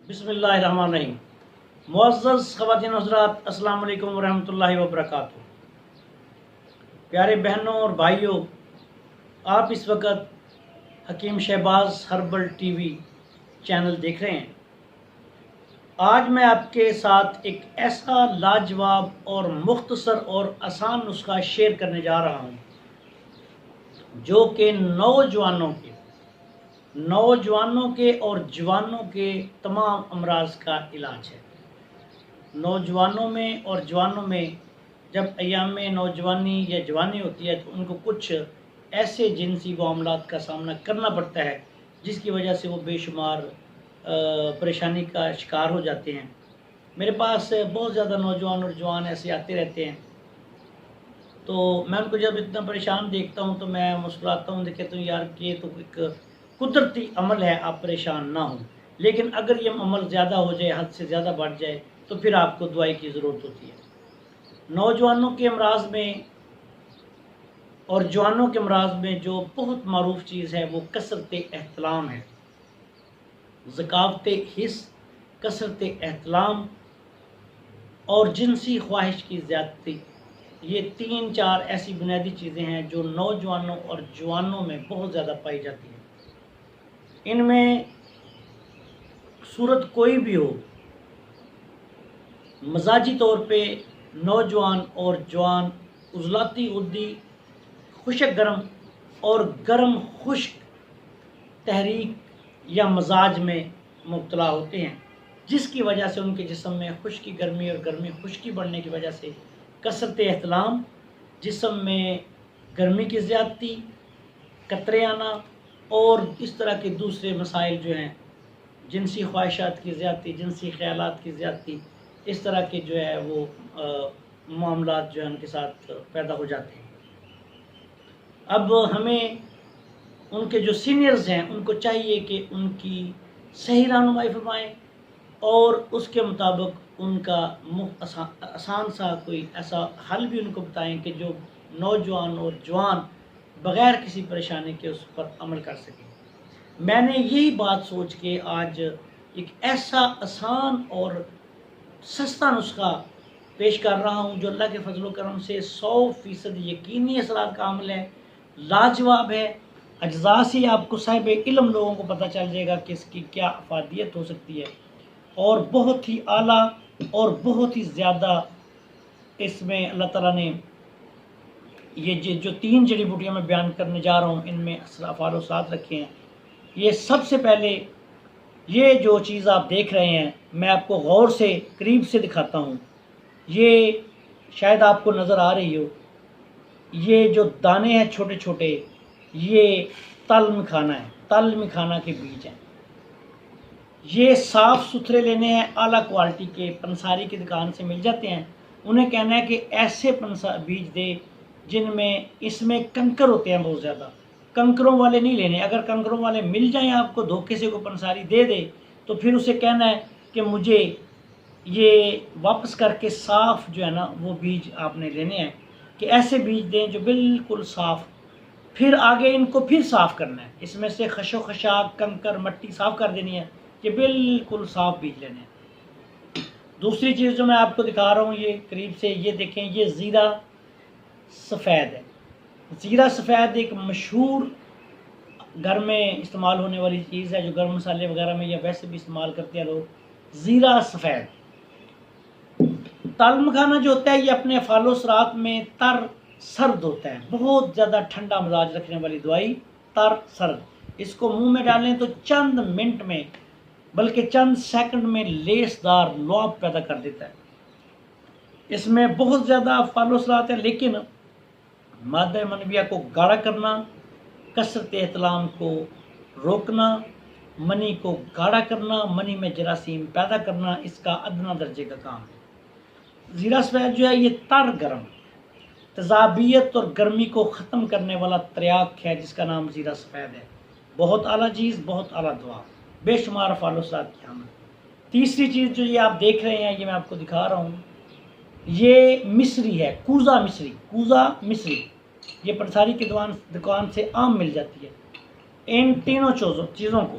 بسم اللہ الرحمن الرحیم۔ معزز خواتین حضرات، السلام علیکم ورحمۃ اللہ وبرکاتہ۔ پیارے بہنوں اور بھائیوں، آپ اس وقت حکیم شہباز ہربل ٹی وی چینل دیکھ رہے ہیں۔ آج میں آپ کے ساتھ ایک ایسا لاجواب اور مختصر اور آسان نسخہ شیئر کرنے جا رہا ہوں جو کہ نوجوانوں کے اور جوانوں کے تمام امراض کا علاج ہے۔ نوجوانوں میں اور جوانوں میں جب ایام نوجوانی یا جوانی ہوتی ہے تو ان کو کچھ ایسے جنسی معاملات کا سامنا کرنا پڑتا ہے جس کی وجہ سے وہ بے شمار پریشانی کا شکار ہو جاتے ہیں۔ میرے پاس بہت زیادہ نوجوان اور جوان ایسے آتے رہتے ہیں، تو میں ان کو جب اتنا پریشان دیکھتا ہوں تو میں مسکراتا ہوں، کہتا ہوں یار یہ تو ایک قدرتی عمل ہے، آپ پریشان نہ ہوں، لیکن اگر یہ عمل زیادہ ہو جائے، حد سے زیادہ بڑھ جائے تو پھر آپ کو دوائی کی ضرورت ہوتی ہے۔ نوجوانوں کے امراض میں اور جوانوں کے امراض میں جو بہت معروف چیز ہے وہ کثرت احتلام ہے۔ ذکاوت حس، کثرت احتلام اور جنسی خواہش کی زیادتی، یہ 3-4 ایسی بنیادی چیزیں ہیں جو نوجوانوں اور جوانوں میں بہت زیادہ پائی جاتی ہیں۔ ان میں صورت کوئی بھی ہو، مزاجی طور پہ نوجوان اور جوان عضلاتی غدی خشک گرم اور گرم خشک تحریک یا مزاج میں مبتلا ہوتے ہیں، جس کی وجہ سے ان کے جسم میں خشکی گرمی اور گرمی خشکی بڑھنے کی وجہ سے کثرت احتلام، جسم میں گرمی کی زیادتی، قطرے آنا اور اس طرح کے دوسرے مسائل جو ہیں، جنسی خواہشات کی زیادتی، جنسی خیالات کی زیادتی، اس طرح کے جو ہے وہ معاملات جو ہیں ان کے ساتھ پیدا ہو جاتے ہیں۔ اب ہمیں ان کے جو سینئرز ہیں ان کو چاہیے کہ ان کی صحیح رہنمائی فرمائیں اور اس کے مطابق ان کا آسان سا کوئی ایسا حل بھی ان کو بتائیں کہ جو نوجوان اور جوان بغیر کسی پریشانی کے اس پر عمل کر سکیں۔ میں نے یہی بات سوچ کے آج ایک ایسا آسان اور سستا نسخہ پیش کر رہا ہوں جو اللہ کے فضل و کرم سے 100% یقینی اثرات کا عمل ہے، لاجواب ہے۔ اجزاء سے آپ کو صاحب علم لوگوں کو پتہ چل جائے گا کہ اس کی کیا افادیت ہو سکتی ہے، اور بہت ہی اعلیٰ اور بہت ہی زیادہ اس میں اللہ تعالیٰ نے یہ جو 3 جڑی بوٹیاں میں بیان کرنے جا رہا ہوں ان میں افعال و اثرات رکھے ہیں۔ یہ سب سے پہلے یہ جو چیز آپ دیکھ رہے ہیں میں آپ کو غور سے قریب سے دکھاتا ہوں، یہ شاید آپ کو نظر آ رہی ہو، یہ جو دانے ہیں چھوٹے چھوٹے، یہ تل مکھانا ہے، تل مکھانا کے بیج ہیں۔ یہ صاف ستھرے لینے ہیں، اعلیٰ کوالٹی کے، پنساری کی دکان سے مل جاتے ہیں۔ انہیں کہنا ہے کہ ایسے بیج دے جن میں اس میں کنکر ہوتے ہیں بہت زیادہ، کنکروں والے نہیں لینے۔ اگر کنکروں والے مل جائیں آپ کو، دھوکے سے کوئی پنساری دے دے تو پھر اسے کہنا ہے کہ مجھے یہ واپس کر کے صاف جو ہے نا وہ بیج آپ نے لینے ہیں، کہ ایسے بیج دیں جو بالکل صاف۔ پھر آگے ان کو پھر صاف کرنا ہے، اس میں سے خش و خشاک، کنکر، مٹی صاف کر دینی ہے، کہ بالکل صاف بیج لینے ہیں۔ دوسری چیز جو میں آپ کو دکھا رہا ہوں یہ قریب سے، یہ دیکھیں، یہ زیرہ سفید ہے۔ زیرہ سفید ایک مشہور گھر میں استعمال ہونے والی چیز ہے جو گرم مسالے وغیرہ میں یا ویسے بھی استعمال کرتے ہیں لوگ، زیرہ سفید۔ تل مکھانا جو ہوتا ہے یہ اپنے افعال و اثرات میں تر سرد ہوتا ہے، بہت زیادہ ٹھنڈا مزاج رکھنے والی دوائی، تر سرد۔ اس کو منہ میں ڈالیں تو چند منٹ میں بلکہ چند سیکنڈ میں لیس دار لعاب پیدا کر دیتا ہے۔ اس میں بہت زیادہ افعال و اثرات ہیں، لیکن مادہ منویہ کو گاڑھا کرنا، کثرت احتلام کو روکنا، منی کو گاڑھا کرنا، منی میں جراثیم پیدا کرنا، اس کا ادنا درجے کا کام ہے۔ زیرہ سفید جو ہے یہ تر گرم، تیزابیت اور گرمی کو ختم کرنے والا تریاک ہے جس کا نام زیرہ سفید ہے۔ بہت اعلیٰ چیز، بہت اعلیٰ دوا، بے شمار افعال و اثرات کی حامل۔ تیسری چیز جو یہ آپ دیکھ رہے ہیں، یہ میں آپ کو دکھا رہا ہوں، یہ مصری ہے، کوزہ مصری، کوزہ مصری، یہ پنساری کی دکان سے عام مل جاتی ہے۔ ان تینوں چیزوں کو